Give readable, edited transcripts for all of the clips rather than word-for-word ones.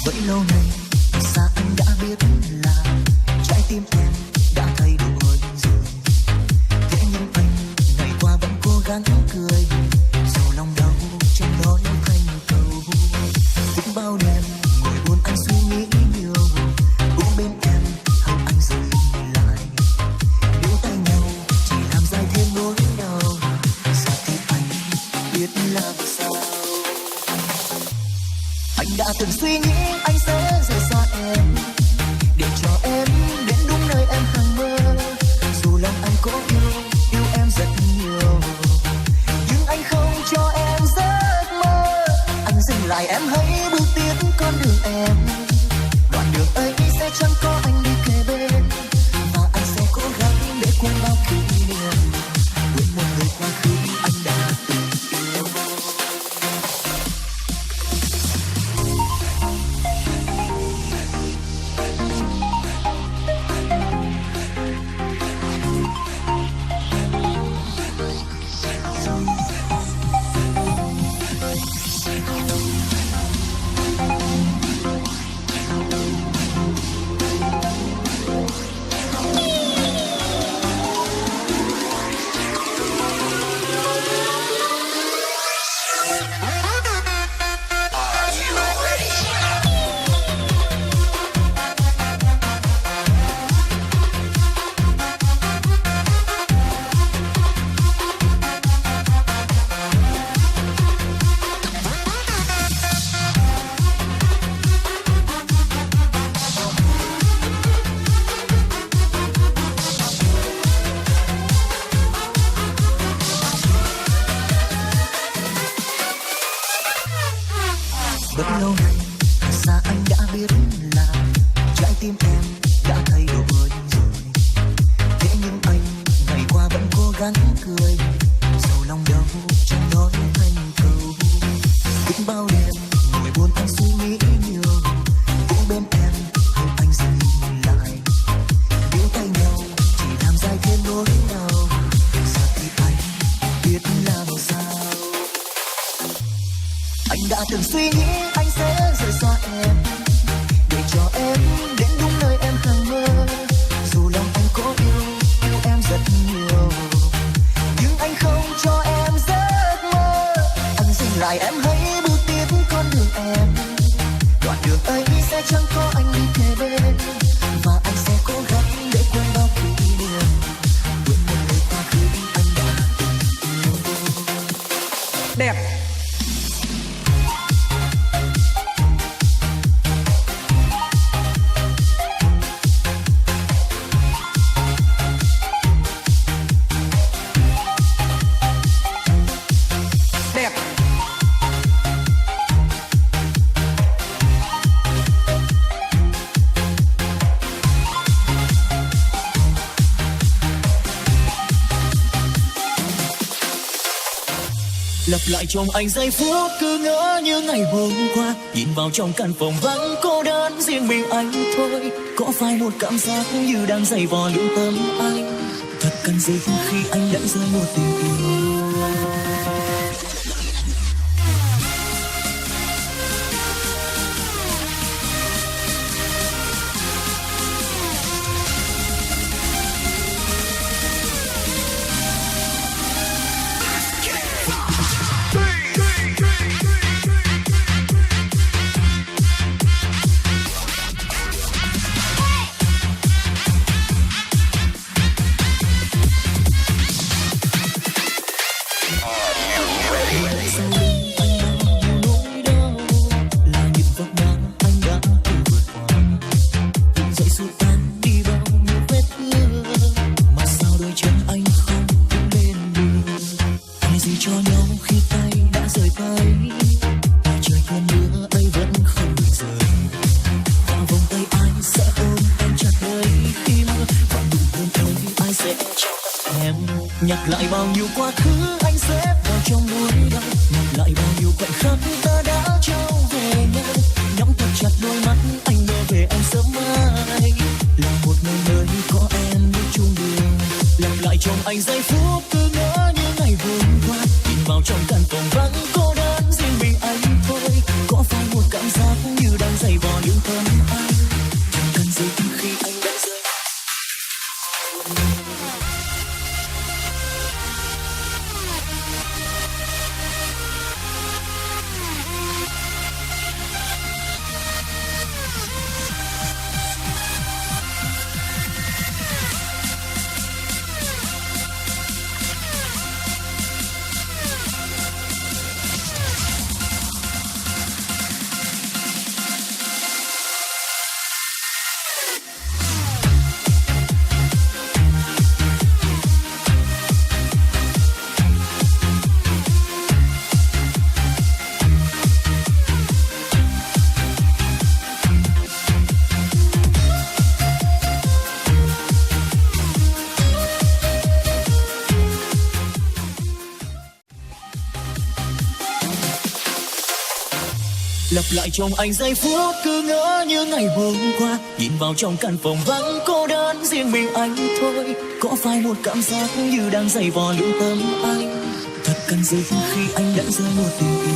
Vậy lâu nay xa anh đã biết là trái tim em đã thay đổi rồi. Thế nhưng anh ngày qua vẫn cố gắng cười, dù lòng đau trong nói thành câu. Cũng bao đêm ngồi buồn anh suy nghĩ nhiều, uống bên em hay anh dừng lại. Níu tay nhau chỉ làm dài thêm nỗi đau. Giờ thì anh biết làm sao. Anh đã từng suy nghĩ anh sẽ rời xa em, để cho em đến đúng nơi em hằng mơ. Dù lòng anh có yêu em rất nhiều, nhưng anh không cho em giấc mơ. Anh dừng lại em hãy bước tiếp con đường em. Đoạn đường ấy sẽ chẳng có anh đi kề bên, và anh sẽ cố gắng để quên bao kỷ niệm, quên một người quá khứ anh đã từng yêu. Rất lâu nay xa anh đã biết là trái tim em đã thay đổi rồi. Thế nhưng anh ngày qua vẫn cố gắng cười, dù lòng đau chẳng nói thành câu. Cũng bao đêm ngồi buồn anh suy nghĩ nhiều, cũng bên em hay anh dừng lại. Níu tay nhau chỉ làm dài thêm nỗi đau. Giờ thì anh biết làm sao. Anh đã từng suy nghĩ anh sẽ rời xa em, để cho em đến đúng nơi em hằng mơ. Dù lòng anh có yêu em rất nhiều, nhưng anh không cho em giấc mơ. Anh dừng lại em hãy bước tiếp con đường em. Đoạn đường ấy sẽ chẳng có anh đi kề bên, và anh sẽ cố gắng để quên bao kỷ niệm, quên một người quá khứ anh đã từng yêu. Đẹp. Lặp lại trong anh giây phút cứ ngỡ như ngày hôm qua, nhìn vào trong căn phòng vắng cô đơn riêng mình anh thôi. Có phải một cảm giác như đang giày vò lương tâm anh, thật cần gì khi anh đã rơi một tình yêu. Nhắc lại bao nhiêu quá khứ anh xếp vào trong nỗi đau, nhắc lại bao nhiêu khoảnh khắc ta đã trao về nhau. Nhắm thật chặt đôi mắt anh mơ về em sớm mai, là một ngày nơi có em đi chung đường. Lặp lại trong anh giây phút cứ ngỡ như ngày hôm qua, nhìn vào trong căn phòng vắng cô đơn riêng mình anh thôi. Có phải một cảm giác như đang giày vò lặp lại trong anh giây phút cứ ngỡ như ngày hôm qua, nhìn vào trong căn phòng vắng cô đơn riêng mình anh thôi. Có phải một cảm giác như đang giày vò lương tâm anh, thật cần gì khi anh đã rơi một tình yêu.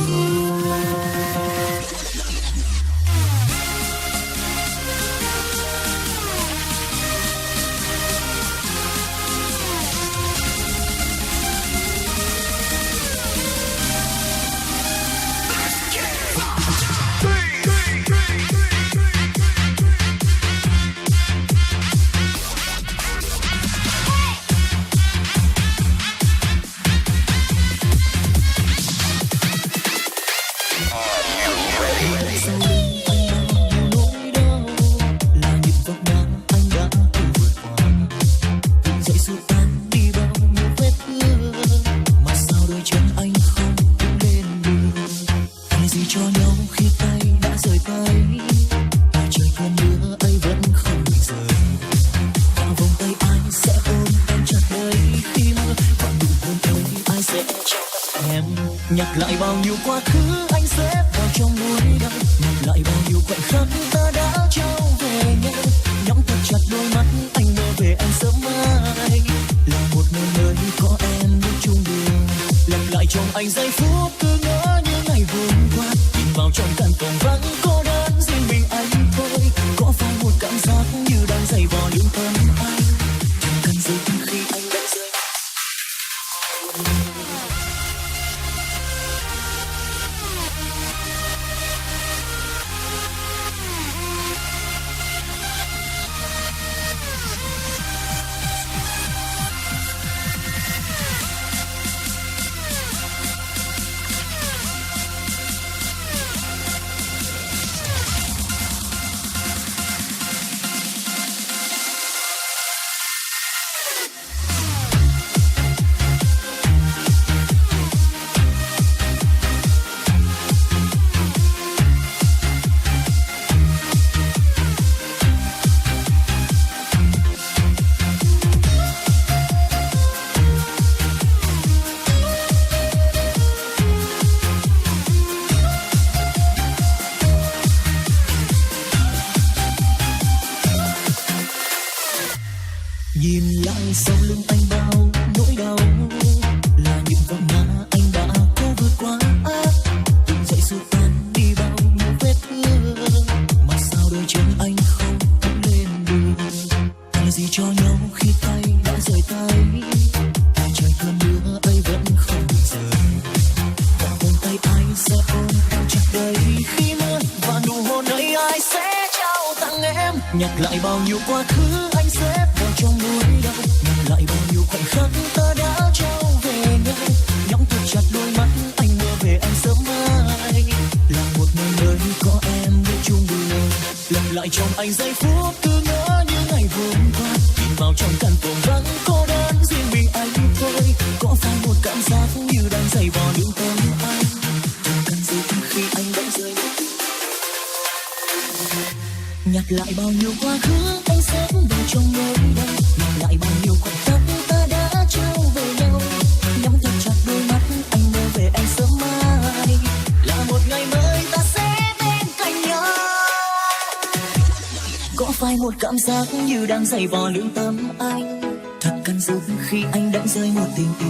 Nhắc lại bao nhiêu quá khứ anh xếp vào trong núi đau, nhắc lại bao nhiêu khoảnh khắc ta đã trao về nhau. Nhắm thật chặt đôi mắt anh mơ về anh sớm mai, là một nơi mới có em bước chung đường. Lặp lại trong anh giây phút cứ ngỡ như ngày hôm qua, nhìn vào trong căn phòng vắng cô đơn riêng mình anh thôi. Có phải một cảm giác như đang giày vò lương tâm anh, chẳng cần gì khi anh đã rơi. Nhìn lại sau lưng anh bao nỗi đau, là những vòng má anh đã cố vượt qua. Từng dậy xua tan đi bao nhiêu vết thương, mà sao đôi chân anh không lên đường. Là gì cho nhau khi tay đã rời tay, tại trời cơn mưa ấy vẫn không rời. Và vòng tay anh sẽ ôm em chặt đây khi mưa, và nụ hôn ấy ai sẽ trao tặng em. Nhắc lại bao nhiêu quá khứ anh xếp vào trong núi đau, nhắc lại bao nhiêu khoảnh khắc ta đã trao về nhau. Nhắm thật chặt đôi mắt anh mơ về anh sớm mai, là một nơi mới có em bước chung đường. Lặp lại trong anh giây phút cứ ngỡ như ngày hôm qua, nhìn vào trong căn phòng vắng cô đơn riêng mình anh thôi. Có phải một cảm giác như đang giày vò lương tâm anh, chẳng cần gì khi anh đã rơi. Nhắc lại bao nhiêu quá khứ anh xếp vào trong nỗi đau, nhắc lại bao nhiêu khoảnh khắc ta đã trao về nhau. Nhắm thật chặt đôi mắt anh mơ về anh sớm mai, là một ngày mới ta sẽ bên cạnh nhau. Có phải một cảm giác như đang giày vò lương tâm anh, thật cần giữ khi anh đã rơi một tình yêu.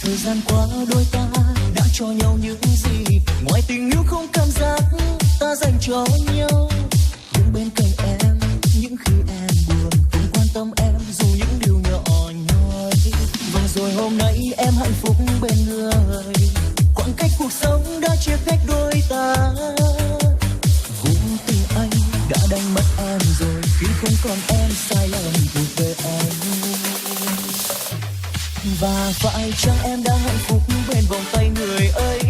Thời gian qua đôi ta đã cho nhau những gì, ngoài tình yêu không cảm giác ta dành cho nhau. Đứng bên cạnh em những khi em buồn, cùng quan tâm em dù những điều nhỏ nhoi. Và rồi hôm nay em hạnh phúc bên người, khoảng cách cuộc sống đã chia cách đôi ta. Vốn tình còn em sai lầm thuộc về anh. Và phải chăng em đã hạnh phúc bên vòng tay người ấy,